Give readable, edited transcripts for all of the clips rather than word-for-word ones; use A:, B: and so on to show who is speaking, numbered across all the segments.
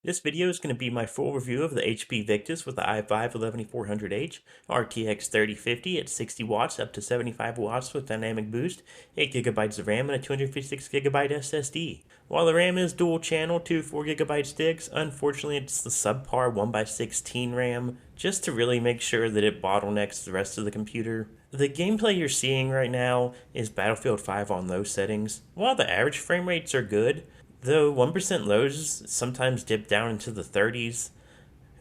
A: This video is going to be my full review of the HP Victus with the i5-11400H, RTX 3050 at 60 watts up to 75 watts with dynamic boost, 8GB of RAM, and a 256GB SSD. While the RAM is dual channel, two 4GB sticks, unfortunately it's the subpar 1x16 RAM, just to really make sure that it bottlenecks the rest of the computer. The gameplay you're seeing right now is Battlefield 5 on low settings. While the average frame rates are good, the 1% lows sometimes dip down into the 30s,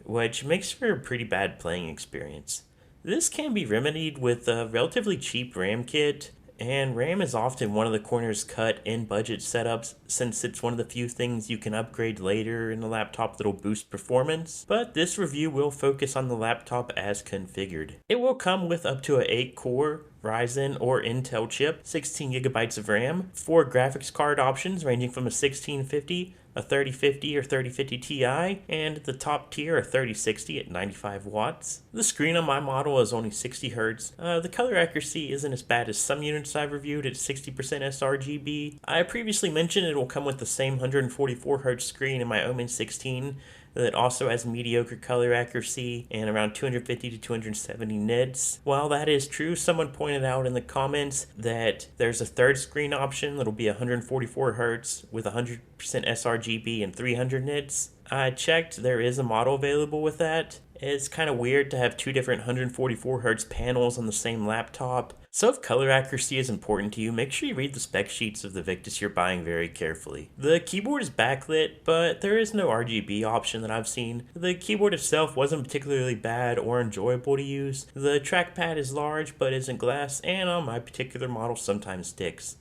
A: which makes for a pretty bad playing experience. This can be remedied with a relatively cheap RAM kit, and RAM is often one of the corners cut in budget setups since it's one of the few things you can upgrade later in the laptop that'll boost performance, but this review will focus on the laptop as configured. It will come with up to an 8-core Ryzen or Intel chip, 16GB of RAM, 4 graphics card options ranging from a 1650, a 3050 or 3050 Ti, and the top tier a 3060 at 95 watts. The screen on my model is only 60 Hz. The color accuracy isn't as bad as some units I've reviewed at 60% sRGB. I previously mentioned it will come with the same 144 Hz screen in my Omen 16 that also has mediocre color accuracy and around 250 to 270 nits. While that is true, someone pointed out in the comments that there's a third screen option that'll be 144 Hz with 100% sRGB and 300 nits. I checked, there is a model available with that. It's kind of weird to have two different 144 Hz panels on the same laptop. So if color accuracy is important to you, make sure you read the spec sheets of the Victus you're buying very carefully. The keyboard is backlit, but there is no RGB option that I've seen. The keyboard itself wasn't particularly bad or enjoyable to use. The trackpad is large but isn't glass, and on my particular model sometimes sticks.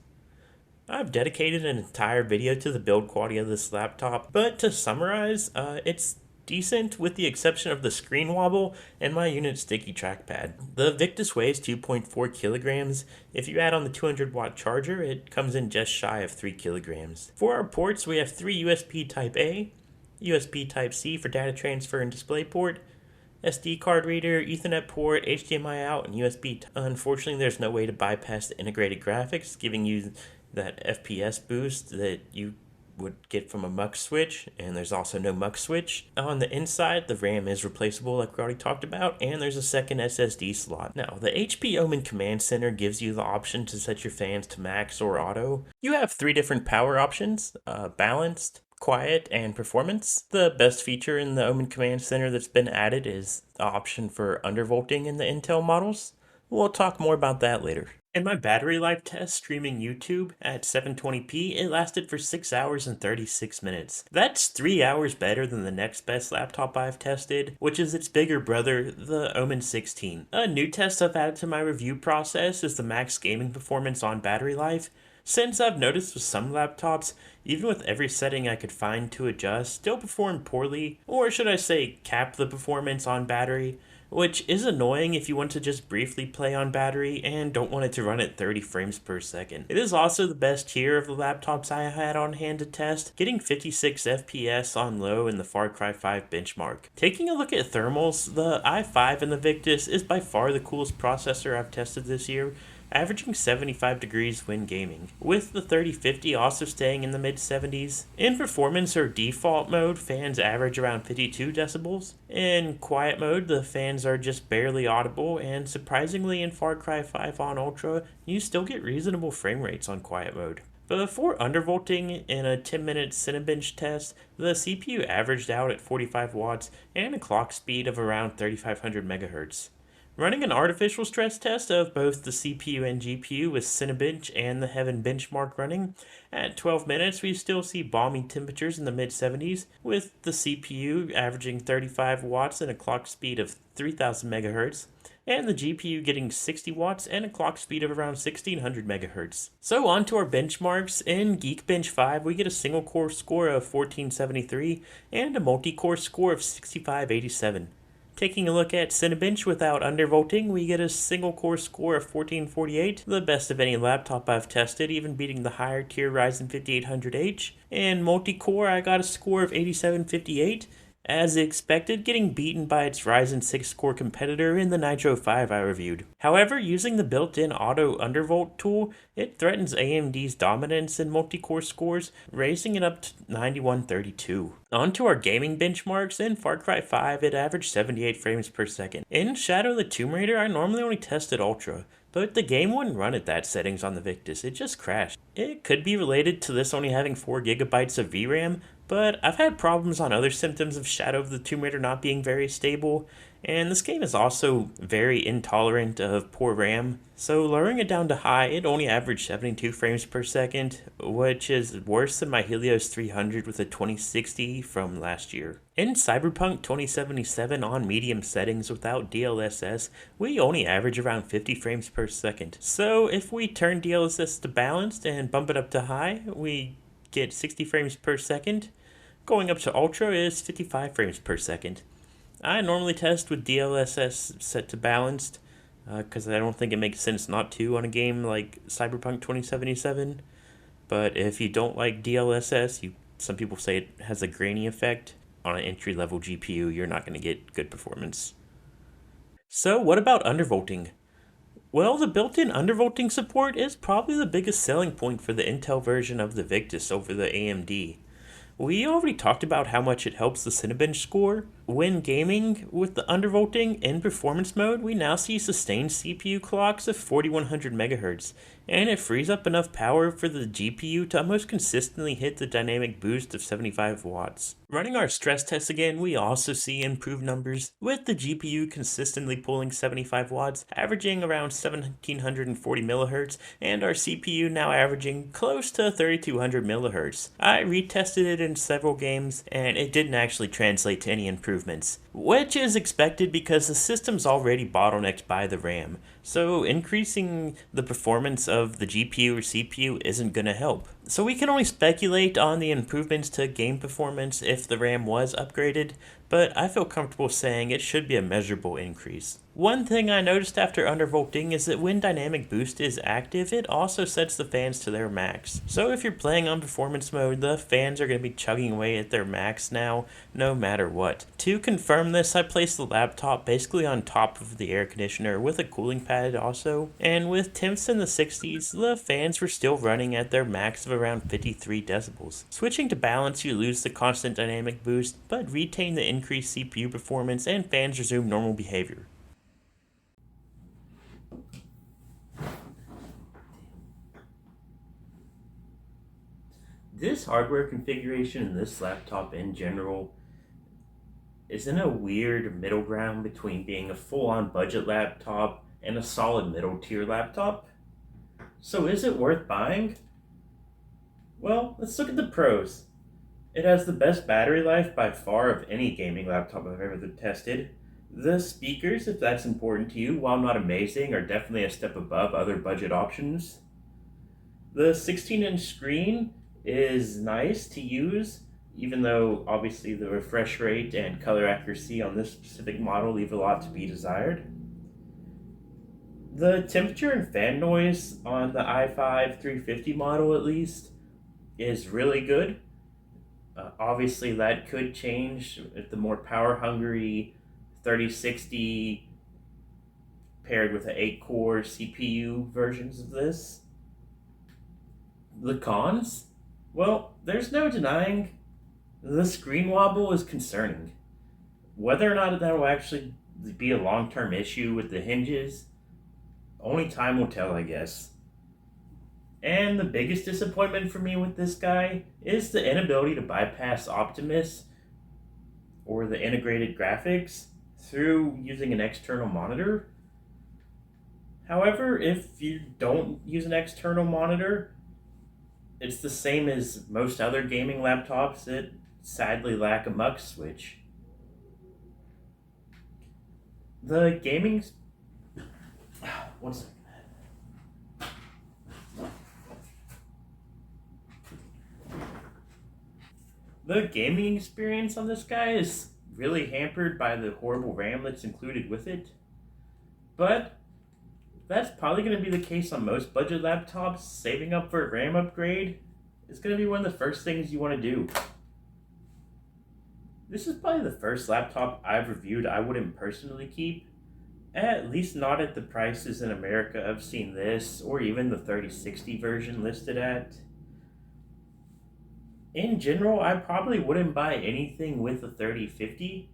A: I've dedicated an entire video to the build quality of this laptop, but to summarize, it's decent with the exception of the screen wobble and my unit's sticky trackpad. The Victus weighs 2.4 kilograms. If you add on the 200-watt charger, it comes in just shy of 3 kilograms. For our ports, we have 3 USB Type-A, USB Type-C for data transfer and DisplayPort, SD card reader, Ethernet port, HDMI out, and USB. Unfortunately, there's no way to bypass the integrated graphics, giving you that FPS boost that you would get from a mux switch, and there's also no mux switch. On the inside, the RAM is replaceable like we already talked about, and there's a second SSD slot. Now, the HP Omen Command Center gives you the option to set your fans to max or auto. You have 3 different power options, balanced, quiet, and performance. The best feature in the Omen Command Center that's been added is the option for undervolting in the Intel models. We'll talk more about that later. In my battery life test streaming YouTube at 720p, it lasted for 6 hours and 36 minutes. That's 3 hours better than the next best laptop I've tested, which is its bigger brother, the Omen 16. A new test I've added to my review process is the max gaming performance on battery life. Since I've noticed with some laptops, even with every setting I could find to adjust, still perform poorly, or should I say cap the performance on battery, which is annoying if you want to just briefly play on battery and don't want it to run at 30 frames per second. It is also the best tier of the laptops I had on hand to test, getting 56 FPS on low in the Far Cry 5 benchmark. Taking a look at thermals, the i5 in the Victus is by far the coolest processor I've tested this year, averaging 75 degrees when gaming, with the 3050 also staying in the mid-70s. In performance or default mode, fans average around 52 decibels. In quiet mode, the fans are just barely audible, and surprisingly in Far Cry 5 on Ultra, you still get reasonable frame rates on quiet mode. Before undervolting in a 10-minute Cinebench test, the CPU averaged out at 45 watts and a clock speed of around 3500 MHz. Running an artificial stress test of both the CPU and GPU with Cinebench and the Heaven benchmark running, at 12 minutes we still see balmy temperatures in the mid-70s, with the CPU averaging 35 watts and a clock speed of 3000 MHz, and the GPU getting 60 watts and a clock speed of around 1600 MHz. So on to our benchmarks. In Geekbench 5 we get a single core score of 1473 and a multi-core score of 6587. Taking a look at Cinebench without undervolting, we get a single core score of 1448, the best of any laptop I've tested, even beating the higher tier Ryzen 5800H. And multi-core, I got a score of 8758, as expected, getting beaten by its Ryzen 6 core competitor in the Nitro 5 I reviewed. However, using the built-in auto undervolt tool, it threatens AMD's dominance in multi-core scores, raising it up to 9132. On to our gaming benchmarks. In Far Cry 5, it averaged 78 frames per second. In Shadow of the Tomb Raider, I normally only tested Ultra, but the game wouldn't run at that settings on the Victus, it just crashed. It could be related to this only having 4 GB of VRAM, but I've had problems on other symptoms of Shadow of the Tomb Raider not being very stable, and this game is also very intolerant of poor RAM, so lowering it down to high, it only averaged 72 frames per second, which is worse than my Helios 300 with a 2060 from last year. In Cyberpunk 2077 on medium settings without DLSS, we only average around 50 frames per second. So if we turn DLSS to balanced and bump it up to high, we get 60 frames per second. Going up to Ultra is 55 frames per second. I normally test with DLSS set to balanced, because I don't think it makes sense not to on a game like Cyberpunk 2077. But if you don't like DLSS, some people say it has a grainy effect. On an entry-level GPU, you're not going to get good performance. So what about undervolting? Well, the built-in undervolting support is probably the biggest selling point for the Intel version of the Victus over the AMD. We already talked about how much it helps the Cinebench score. When gaming with the undervolting in performance mode, we now see sustained CPU clocks of 4100 MHz, and it frees up enough power for the GPU to almost consistently hit the dynamic boost of 75 watts. Running our stress tests again, we also see improved numbers, with the GPU consistently pulling 75 watts, averaging around 1740 MHz, and our CPU now averaging close to 3200 MHz. I retested it in several games, and it didn't actually translate to any improvements, which is expected because the system's already bottlenecked by the RAM, so increasing the performance of the GPU or CPU isn't going to help. So we can only speculate on the improvements to game performance if the RAM was upgraded, but I feel comfortable saying it should be a measurable increase. One thing I noticed after undervolting is that when dynamic boost is active, it also sets the fans to their max. So if you're playing on performance mode, the fans are going to be chugging away at their max now, no matter what. To confirm this, I placed the laptop basically on top of the air conditioner with a cooling pad also, and with temps in the 60s, the fans were still running at their max of around 53 decibels. Switching to balance, you lose the constant dynamic boost, but retain the increased CPU performance and fans resume normal behavior. This hardware configuration in this laptop in general is in a weird middle ground between being a full-on budget laptop and a solid middle tier laptop. So is it worth buying? Well, let's look at the pros. It has the best battery life by far of any gaming laptop I've ever tested. The speakers, if that's important to you, while not amazing, are definitely a step above other budget options. The 16-inch screen is nice to use, even though obviously the refresh rate and color accuracy on this specific model leave a lot to be desired. The temperature and fan noise on the i5-350 model at least is really good. Obviously that could change if the more power hungry 3060 paired with an 8-core CPU versions of this. The cons? Well, there's no denying the screen wobble is concerning. Whether or not that will actually be a long-term issue with the hinges, only time will tell, I guess. And the biggest disappointment for me with this guy is the inability to bypass Optimus or the integrated graphics through using an external monitor. However, if you don't use an external monitor, it's the same as most other gaming laptops that sadly lack a mux switch. The gaming... One second. The gaming experience on this guy is really hampered by the horrible RAM that's included with it. But that's probably going to be the case on most budget laptops. Saving up for a RAM upgrade is going to be one of the first things you want to do. This is probably the first laptop I've reviewed I wouldn't personally keep, at least not at the prices in America I've seen this, or even the 3060 version listed at. In general, I probably wouldn't buy anything with a 3050.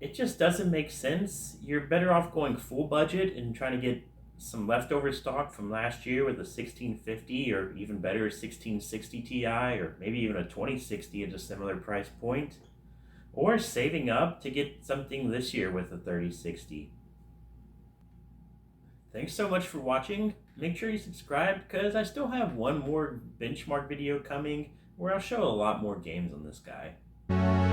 A: It just doesn't make sense. You're better off going full budget and trying to get some leftover stock from last year with a 1650, or even better, a 1660 Ti, or maybe even a 2060 at a similar price point, or saving up to get something this year with a 3060. Thanks so much for watching. Make sure you subscribe because I still have one more benchmark video coming where I'll show a lot more games on this guy.